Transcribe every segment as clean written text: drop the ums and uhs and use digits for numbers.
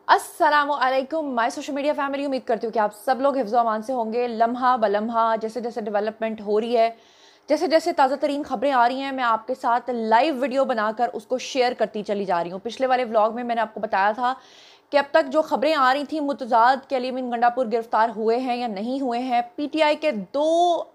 अस्सलामुअलैकुम my social media family. उम्मीद करती हूँ कि आप सब लोग हिफ्ज़ अमान से होंगे। लम्हा ब लम्हा जैसे जैसे डेवलपमेंट हो रही है, जैसे जैसे ताज़ा तरीन खबरें आ रही हैं, मैं आपके साथ लाइव वीडियो बनाकर उसको शेयर करती चली जा रही हूँ। पिछले वाले व्लॉग में मैंने आपको बताया था कि अब तक जो खबरें आ रही थी मुतज़ाद के अली अमीन गंडापुर गिरफ्तार हुए हैं या नहीं हुए हैं। पीटीआई के दो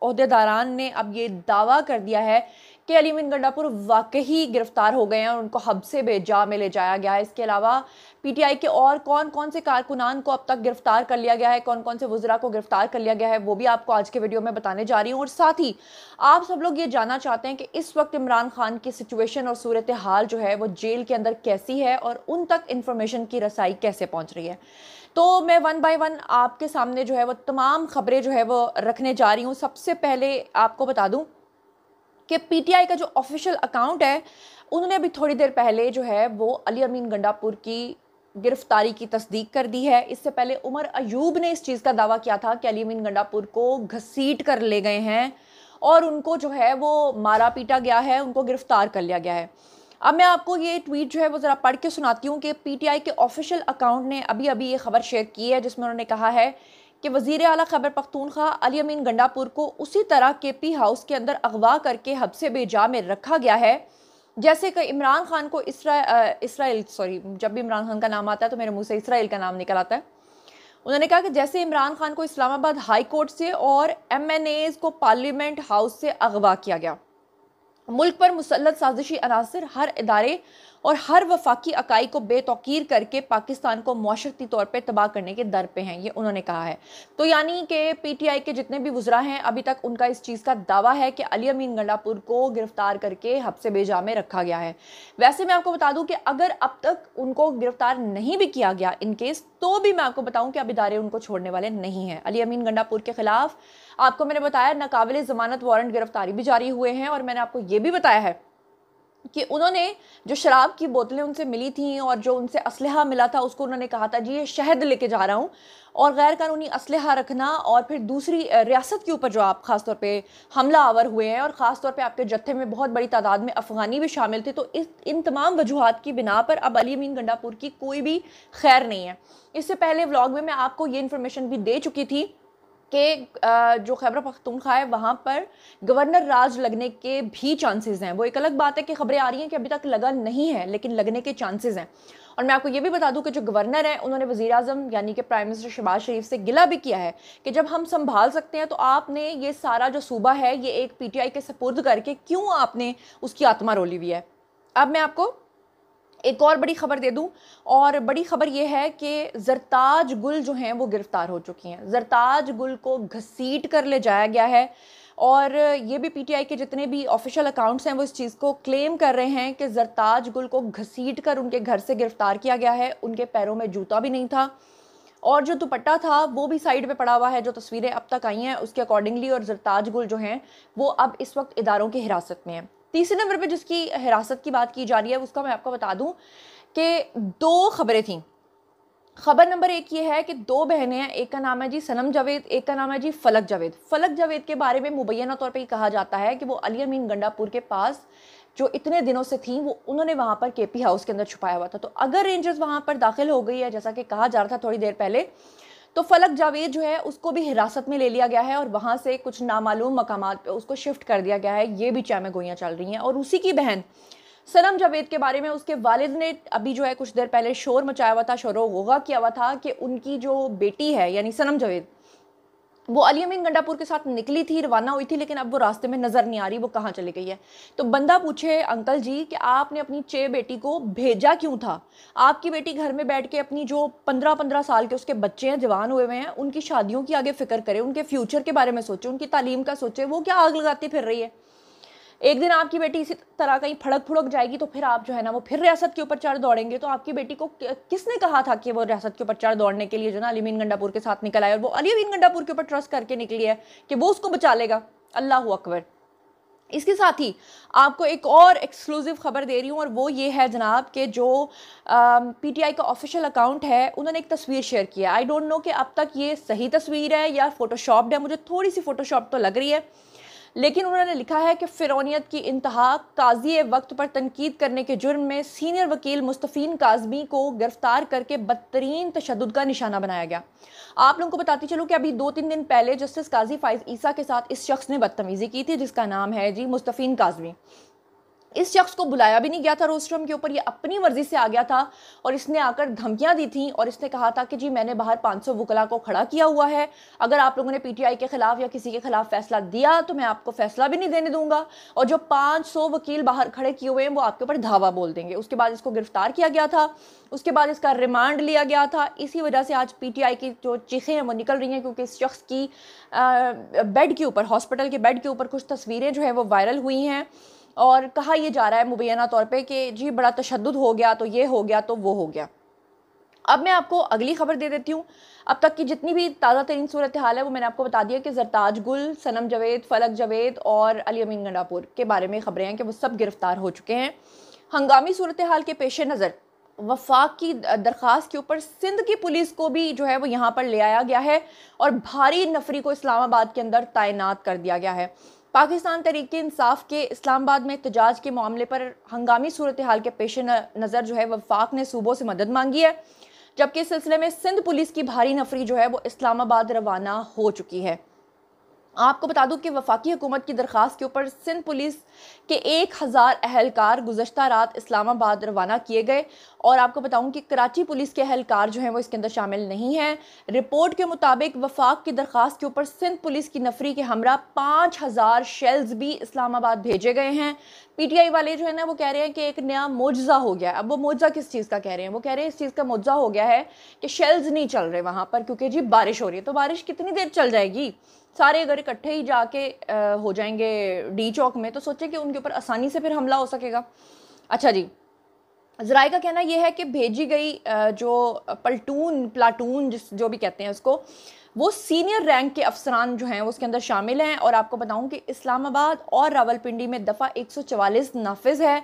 ओहदेदारान ने अब ये दावा कर दिया है कि अली अमीन गंडापुर वाकई गिरफ्तार हो गए हैं और उनको हब से बेजा में ले जाया गया है। इसके अलावा पीटीआई के और कौन कौन से कारकुनान को अब तक गिरफ्तार कर लिया गया है, कौन कौन से वज़रा को गिरफ्तार कर लिया गया है, वो भी आपको आज के वीडियो में बताने जा रही हूँ। और साथ ही आप सब लोग ये जानना चाहते हैं कि इस वक्त इमरान खान की सिचुएशन और सूरत हाल जो है वो जेल के अंदर कैसी है और उन तक इंफॉर्मेशन की रसाई कैसे पहुंच रही है। तो मैं वन बाय वन आपके सामने जो है वो तमाम खबरें जो है वो रखने जा रही हूँ। सबसे पहले आपको बता दूं कि पीटीआई का जो ऑफिशियल अकाउंट है, उन्होंने अभी थोड़ी देर पहले जो है वो अली अमीन गंडापुर की गिरफ्तारी की तस्दीक कर दी है। इससे पहले उमर अयूब ने इस चीज़ का दावा किया था कि अली अमीन गंडापुर को घसीट कर ले गए हैं और उनको जो है वो मारा पीटा गया है, उनको गिरफ्तार कर लिया गया है। अब मैं आपको ये ट्वीट जो है वो ज़रा पढ़ के सुनाती हूँ कि पीटीआई के ऑफिशियल अकाउंट ने अभी अभी ये खबर शेयर की है, जिसमें उन्होंने कहा है कि वज़ीर आला खैबर पख्तूनख्वा अली अमीन गंडापुर को उसी तरह केपी हाउस के अंदर अगवा करके हब्से बेजा में रखा गया है जैसे कि इमरान खान को इसराइल सॉरी, जब भी इमरान खान का नाम आता है तो मेरे मुंह से इसराइल का नाम निकल आता है। उन्होंने कहा कि जैसे इमरान खान को इस्लामाबाद हाई कोर्ट से और एमएनएज को पार्लियामेंट हाउस से अगवा किया गया। मुल्क पर मुसल्लत साजिशी अनासर हर इदारे और हर वफाकी अकाई को बेतौकीर करके पाकिस्तान को मुआशरती तौर पर तबाह करने के दर पे हैं, ये उन्होंने कहा है। तो यानी कि पीटीआई के जितने भी वज़रा हैं अभी तक उनका इस चीज़ का दावा है कि अली अमीन गंडापुर को गिरफ्तार करके हब्से बेजा में रखा गया है। वैसे मैं आपको बता दूं कि अगर अब तक उनको गिरफ्तार नहीं भी किया गया इन केस, तो भी मैं आपको बताऊं कि अब इदारे उनको छोड़ने वाले नहीं हैं। अली अमीन गंडापुर के खिलाफ आपको मैंने बताया नाकाबिले ज़मानत वारंट गिरफ्तारी भी जारी हुए हैं और मैंने आपको ये भी बताया है कि उन्होंने जो शराब की बोतलें उनसे मिली थी और जो उनसे असलहा मिला था उसको उन्होंने कहा था जी ये शहद लेके जा रहा हूँ, और गैर कानूनी असलहा रखना और फिर दूसरी रियासत के ऊपर जो आप ख़ास तौर पे हमला आवर हुए हैं और ख़ास तौर पे आपके जत्थे में बहुत बड़ी तादाद में अफ़गानी भी शामिल थे। तो इन तमाम वजूहात की बिना पर अब अली अमीन गंडापुर की कोई भी खैर नहीं है। इससे पहले व्लॉग में मैं आपको ये इन्फॉर्मेशन भी दे चुकी थी कि जो खैबर पख्तूनख्वा है वहाँ पर गवर्नर राज लगने के भी चांसेस हैं। वो एक अलग बात है कि खबरें आ रही हैं कि अभी तक लगा नहीं है, लेकिन लगने के चांसेस हैं। और मैं आपको ये भी बता दूं कि जो गवर्नर है उन्होंने वज़ीर आज़म यानी कि प्राइम मिनिस्टर शहबाज शरीफ से गिला भी किया है कि जब हम संभाल सकते हैं तो आपने ये सारा जो सूबा है ये एक पीटीआई के सपुर्द करके क्यों आपने उसकी आत्मा रोली हुई है। अब मैं आपको एक और बड़ी खबर दे दूं, और बड़ी खबर यह है कि जरताज गुल जो हैं वो गिरफ्तार हो चुकी हैं। जरताज गुल को घसीट कर ले जाया गया है और ये भी पीटीआई के जितने भी ऑफिशियल अकाउंट्स हैं वो इस चीज़ को क्लेम कर रहे हैं कि जरताज गुल को घसीट कर उनके घर से गिरफ्तार किया गया है। उनके पैरों में जूता भी नहीं था और जो दुपट्टा था वो भी साइड पे पड़ा हुआ है। जो तस्वीरें अब तक आई हैं उसके अकॉर्डिंगली, और जरताज गुल जो हैं वो अब इस वक्त इदारों की हिरासत में है। तीसरे नंबर पे जिसकी हिरासत की बात की जा रही है उसका मैं आपको बता दूं कि दो खबरें थीं। खबर नंबर एक ये है कि दो बहनें हैं, एक का नाम है जी सनम जावेद, एक का नाम है जी फलक जावेद। फलक जावेद के बारे में मुबैना तौर पे ये कहा जाता है कि वो अली अमीन गंडापुर के पास जो इतने दिनों से थी वो उन्होंने वहाँ पर केपी हाउस के अंदर छुपाया हुआ था। तो अगर रेंजर्स वहाँ पर दाखिल हो गई है जैसा कि कहा जा रहा था थोड़ी देर पहले, तो फलक जावेद जो है उसको भी हिरासत में ले लिया गया है और वहाँ से कुछ नामालूम मकामात पे उसको शिफ्ट कर दिया गया है। ये भी चाय गोइयाँ चल रही हैं। और उसी की बहन सनम जावेद के बारे में उसके वालिद ने अभी जो है कुछ देर पहले शोर मचाया हुआ था, शोर गोगा किया हुआ था कि उनकी जो बेटी है यानी सनम जावेद वो अली अमीन गंडापुर के साथ निकली थी, रवाना हुई थी, लेकिन अब वो रास्ते में नजर नहीं आ रही, वो कहाँ चली गई है। तो बंदा पूछे अंकल जी कि आपने अपनी चे बेटी को भेजा क्यों था? आपकी बेटी घर में बैठ के अपनी जो 15-15 साल के उसके बच्चे हैं, जवान हुए हुए हैं, उनकी शादियों की आगे फिक्र करे, उनके फ्यूचर के बारे में सोचे, उनकी तालीम का सोचे, वो क्या आग लगाती फिर रही है। एक दिन आपकी बेटी इसी तरह कहीं फड़क फुड़क जाएगी तो फिर आप जो है ना वो फिर रियासत के ऊपर चढ़ दौड़ेंगे। तो आपकी बेटी को किसने कहा था कि वो रियासत के ऊपर चढ़ दौड़ने के लिए जो ना अली अमीन गंडापुर के साथ निकल आए, और वो अली अमीन गंडापुर के ऊपर ट्रस्ट करके निकली है कि वो उसको बचा लेगा। अल्लाह अकबर। इसके साथ ही आपको एक और एक्सक्लूसिव खबर दे रही हूँ, और वो ये है जनाब कि जो पीटीआई का ऑफिशियल अकाउंट है उन्होंने एक तस्वीर शेयर की है। आई डोंट नो कि अब तक ये सही तस्वीर है या फोटोशॉप्ड है, मुझे थोड़ी सी फोटोशॉप तो लग रही है। लेकिन उन्होंने लिखा है कि फ़िरौनियत की इंतहा, काजी वक्त पर तनकीद करने के जुर्म में सीनियर वकील मुस्तफ़ीन काज़मी को गिरफ्तार करके बदतरीन तशद्दुद का निशाना बनाया गया। आप लोगों को बताती चलूँ कि अभी 2-3 दिन पहले जस्टिस काजी फ़ाइज़ ईसा के साथ इस शख्स ने बदतमीज़ी की थी, जिसका नाम है जी मुस्तफ़ीन काज़मी। इस शख्स को बुलाया भी नहीं गया था रोस्ट्रम के ऊपर, ये अपनी मर्जी से आ गया था और इसने आकर धमकियां दी थी और इसने कहा था कि जी मैंने बाहर 500 वकला को खड़ा किया हुआ है, अगर आप लोगों ने पीटीआई के खिलाफ या किसी के खिलाफ फैसला दिया तो मैं आपको फैसला भी नहीं देने दूंगा, और जो 500 वकील बाहर खड़े किए हुए हैं वो आपके ऊपर धावा बोल देंगे। उसके बाद इसको गिरफ्तार किया गया था, उसके बाद इसका रिमांड लिया गया था। इसी वजह से आज पीटीआई की जो चीखें हैं वो निकल रही हैं, क्योंकि इस शख्स की बेड के ऊपर, हॉस्पिटल के बेड के ऊपर कुछ तस्वीरें जो है वो वायरल हुई हैं और कहा यह जा रहा है मुबैना तौर पे कि जी बड़ा तशद्दुद हो गया, तो ये हो गया, तो वो हो गया। अब मैं आपको अगली खबर दे देती हूँ। अब तक की जितनी भी ताज़ा तरीन सूरत हाल है वो मैंने आपको बता दिया कि ज़रताज गुल, सनम जावेद, फलक जावेद और अली अमीन गंडापुर के बारे में खबरें हैं कि वो सब गिरफ्तार हो चुके हैं। हंगामी सूरत हाल के पेश नज़र वफाक की दरख्वास्त के ऊपर सिंध की पुलिस को भी जो है वो यहाँ पर ले आया गया है और भारी नफरी को इस्लामाबाद के अंदर तैनात कर दिया गया है। पाकिस्तान तहरीक इंसाफ के इस्लामाबाद में एहतजाज के मामले पर हंगामी सूरत हाल के पेश नज़र जो है वफाक ने सूबों से मदद मांगी है, जबकि इस सिलसिले में सिंध पुलिस की भारी नफरी जो है वो इस्लामाबाद रवाना हो चुकी है। आपको बता दूं कि वफाकी हुकूमत की दरख्वास्त के ऊपर सिंध पुलिस के 1000 अहलकार गुज़श्ता रात इस्लामाबाद रवाना किए गए और आपको बताऊं कि कराची पुलिस के अहलकार जो हैं वो इसके अंदर शामिल नहीं हैं। रिपोर्ट के मुताबिक वफाक की दरख्वास्त के ऊपर सिंध पुलिस की नफरी के हमरा 5000 शेल्स भी इस्लामाबाद भेजे गए हैं। पीटीआई वाले जो है ना वो कह रहे हैं कि एक नया मोजज़ा हो गया है। अब वो मोजज़ा किस चीज़ का कह रहे हैं? वो कह रहे हैं इस चीज़ का मोजज़ा हो गया है कि शेल्स नहीं चल रहे वहाँ पर, क्योंकि जी बारिश हो रही है। तो बारिश कितनी देर चल जाएगी? सारे अगर इकट्ठे ही जाके हो जाएंगे डी चौक में, तो सोचे कि उनके ऊपर आसानी से फिर हमला हो सकेगा। अच्छा जी, ज़राए का कहना यह है कि भेजी गई जो प्लाटून जो भी कहते हैं उसको, वो सीनियर रैंक के अफसरान जो हैं वो उसके अंदर शामिल हैं। और आपको बताऊं कि इस्लामाबाद और रावलपिंडी में दफ़ा 144 नाफिज है।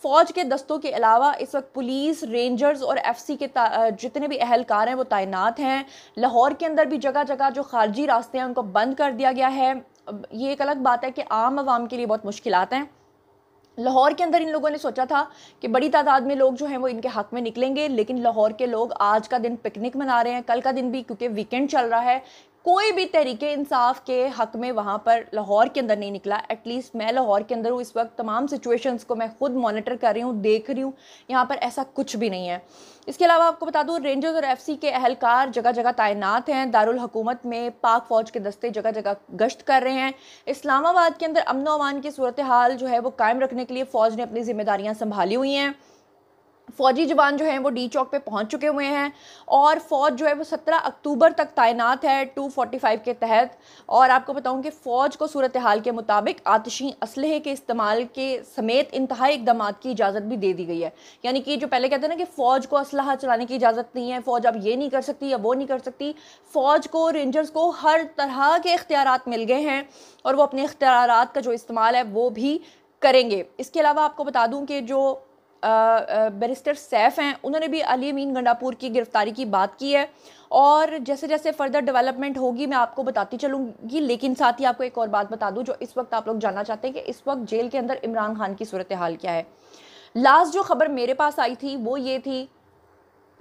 फ़ौज के दस्तों के अलावा इस वक्त पुलिस, रेंजर्स और एफसी के जितने भी अहलकार हैं वो तैनात हैं। लाहौर के अंदर भी जगह जगह जो खारजी रास्ते हैं उनको बंद कर दिया गया है। ये एक अलग बात है कि आम आवाम के लिए बहुत मुश्किलात हैं। लाहौर के अंदर इन लोगों ने सोचा था कि बड़ी तादाद में लोग जो हैं वो इनके हक में निकलेंगे, लेकिन लाहौर के लोग आज का दिन पिकनिक मना रहे हैं, कल का दिन भी, क्योंकि वीकेंड चल रहा है। कोई भी तहरीके इंसाफ के हक में वहाँ पर लाहौर के अंदर नहीं निकला। एटलीस्ट मैं लाहौर के अंदर हूँ इस वक्त, तमाम सिचुएशंस को मैं खुद मॉनिटर कर रही हूँ, देख रही हूँ, यहाँ पर ऐसा कुछ भी नहीं है। इसके अलावा आपको बता दूँ रेंजर्स और एफसी के अहलकार जगह जगह तैनात हैं। दारुल हुकूमत में पाक फ़ौज के दस्ते जगह जगह गश्त कर रहे हैं। इस्लामाबाद के अंदर अमन व अमान की सूरत हाल जो है वो कायम रखने के लिए फ़ौज ने अपनी जिम्मेदारियाँ संभाली हुई हैं। फ़ौजी जवान जो हैं वो डी चौक पे पहुंच चुके हुए हैं और फ़ौज जो है वो 17 अक्टूबर तक तैनात है 245 के तहत। और आपको बताऊं कि फ़ौज को सूरत हाल के मुताबिक आतिशी असलहे के इस्तेमाल के समेत इंतहाई इक़दाम की इजाज़त भी दे दी गई है। यानी कि जो पहले कहते हैं ना कि फ़ौज को असलहा चलाने की इजाज़त नहीं है, फ़ौज अब ये नहीं कर सकती या वो नहीं कर सकती, फ़ौज को, रेंजर्स को हर तरह के इख्तियारात मिल गए हैं और वो अपने इख्तियारात का जो इस्तेमाल है वो भी करेंगे। इसके अलावा आपको बता दूँ कि जो बैरिस्टर सैफ हैं उन्होंने भी अली अमीन गंडापुर की गिरफ्तारी की बात की है और जैसे जैसे फर्दर डेवलपमेंट होगी मैं आपको बताती चलूँगी। लेकिन साथ ही आपको एक और बात बता दूं जो इस वक्त आप लोग जानना चाहते हैं कि इस वक्त जेल के अंदर इमरान खान की सूरत हाल क्या है। लास्ट जो खबर मेरे पास आई थी वो ये थी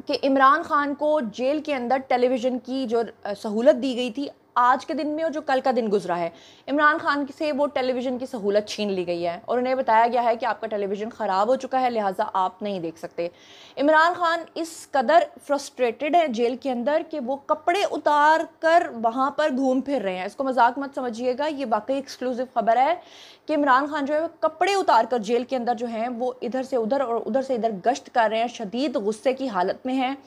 कि इमरान खान को जेल के अंदर टेलीविज़न की जो सहूलत दी गई थी आज के दिन में और जो कल का दिन गुजरा है, इमरान खान से वो टेलीविज़न की सहूलत छीन ली गई है और उन्हें बताया गया है कि आपका टेलीविज़न ख़राब हो चुका है, लिहाजा आप नहीं देख सकते। इमरान खान इस कदर फ्रस्ट्रेटेड है जेल के अंदर कि वो कपड़े उतार कर वहाँ पर घूम फिर रहे हैं। इसको मजाक मत समझिएगा, ये वाकई एक्सक्लूसिव खबर है कि इमरान खान जो है कपड़े उतार कर जेल के अंदर जो हैं वो इधर से उधर और उधर से इधर गश्त कर रहे हैं, शदीद गुस्से की हालत में हैं।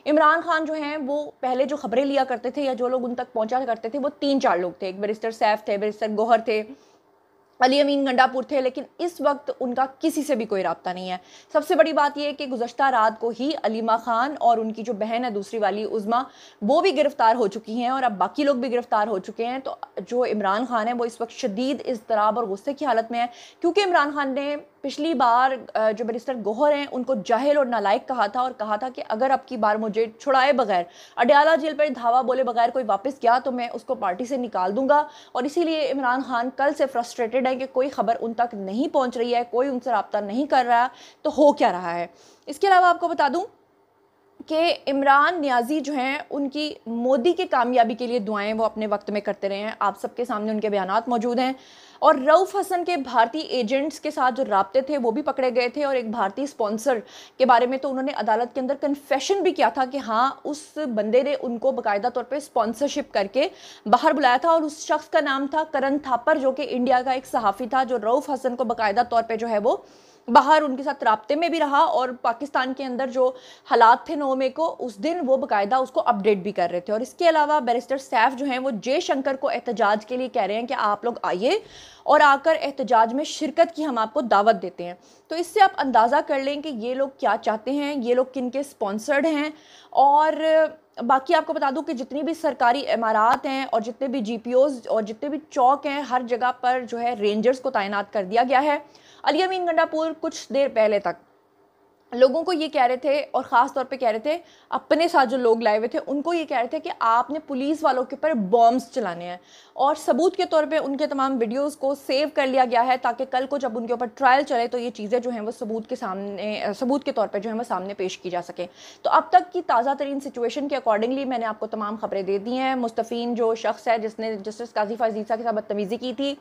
इमरान खान जो हैं वो पहले जो खबरें लिया करते थे या जो लोग उन तक पहुंचा करते थे वो 3-4 लोग थे। एक बैरिस्टर सैफ थे, बैरिस्टर गौहर थे, अली अमीन गंडापुर थे, लेकिन इस वक्त उनका किसी से भी कोई राब्ता नहीं है। सबसे बड़ी बात यह है कि गुज़श्ता रात को ही अलीमा खान और उनकी जो बहन है दूसरी वाली उज़मा, वो भी गिरफ्तार हो चुकी हैं और अब बाकी लोग भी गिरफ्तार हो चुके हैं। तो जो इमरान खान है वो इस वक्त शदीद इज़्तिराब और गुस्से की हालत में है, क्योंकि इमरान खान ने पिछली बार जो बैरिस्टर गौहर हैं उनको जाहिल और नालायक कहा था और कहा था कि अगर अब की बार मुझे छुड़ाए बगैर, अडयाला जेल पर धावा बोले बगैर कोई वापस गया तो मैं उसको पार्टी से निकाल दूंगा। और इसीलिए इमरान खान कल से फ्रस्ट्रेटेड है कि कोई खबर उन तक नहीं पहुंच रही है, कोई उनसे रब्ता नहीं कर रहा, तो हो क्या रहा है। इसके अलावा आपको बता दूं कि इमरान नियाजी जो हैं उनकी मोदी के कामयाबी के लिए दुआएं वो अपने वक्त में करते रहे हैं। आप सबके सामने उनके बयानात मौजूद हैं। और रऊफ़ हसन के भारतीय एजेंट्स के साथ जो राब्ते थे वो भी पकड़े गए थे और एक भारतीय स्पॉन्सर के बारे में तो उन्होंने अदालत के अंदर कन्फेशन भी किया था कि हाँ, उस बंदे ने उनको बाकायदा तौर पे स्पॉन्सरशिप करके बाहर बुलाया था। और उस शख्स का नाम था करण थापर, जो कि इंडिया का एक सहाफ़ी था, जो रऊफ़ हसन को बाकायदा तौर पर जो है वो बाहर उनके साथ राब्ते में भी रहा और पाकिस्तान के अंदर जो हालात थे 9 मई को, उस दिन वो बाकायदा उसको अपडेट भी कर रहे थे। और इसके अलावा बैरिस्टर सैफ जो हैं वो जयशंकर को एहतजाज के लिए कह रहे हैं कि आप लोग आइए और आकर एहतजाज में शिरकत की हम आपको दावत देते हैं। तो इससे आप अंदाज़ा कर लें कि ये लोग क्या चाहते हैं, ये लोग किन के स्पॉन्सर्ड हैं। और बाकी आपको बता दूं कि जितनी भी सरकारी इमारात हैं और जितने भी GPOs और जितने भी चौक हैं, हर जगह पर जो है रेंजर्स को तैनात कर दिया गया है। अली अमीन गंडापुर कुछ देर पहले तक लोगों को ये कह रहे थे और ख़ास तौर पे कह रहे थे, अपने साथ जो लोग लाए हुए थे उनको ये कह रहे थे कि आपने पुलिस वालों के ऊपर बॉम्ब्स चलाने हैं। और सबूत के तौर पे उनके तमाम वीडियोस को सेव कर लिया गया है ताकि कल को जब उनके ऊपर ट्रायल चले तो ये चीज़ें जो हैं वो सबूत के तौर पर जो है वो सामने पेश की जा सके। तो अब तक की ताज़ा तरीन सिचुएशन के अकॉर्डिंगली मैंने आपको तमाम खबरें दे दी हैं। मुस्तफ़ीन जो शख्स है जिसने जस्टिस काजी फ़ाज़ीसा के साथ बदतमीज़ी की थी,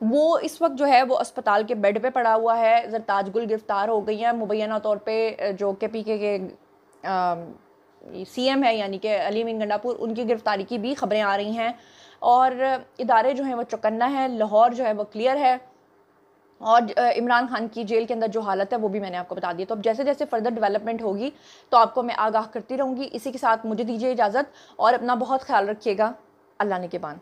वो इस वक्त जो है वो अस्पताल के बेड पे पड़ा हुआ है। ज़रताज गुल गिरफ्तार हो गई हैं। मुबैना तौर पे जो के PK के CM है यानी कि अली अमीन गंडापुर, उनकी गिरफ्तारी की भी खबरें आ रही हैं। और इदारे जो हैं वो चौकन्ना है, लाहौर जो है वो क्लियर है। और इमरान खान की जेल के अंदर जो हालत है वो भी मैंने आपको बता दी। तो अब जैसे जैसे फर्दर डेवलपमेंट होगी तो आपको मैं आगाह करती रहूँगी। इसी के साथ मुझे दीजिए इजाज़त और अपना बहुत ख्याल रखिएगा। अल्लाह ने के बान।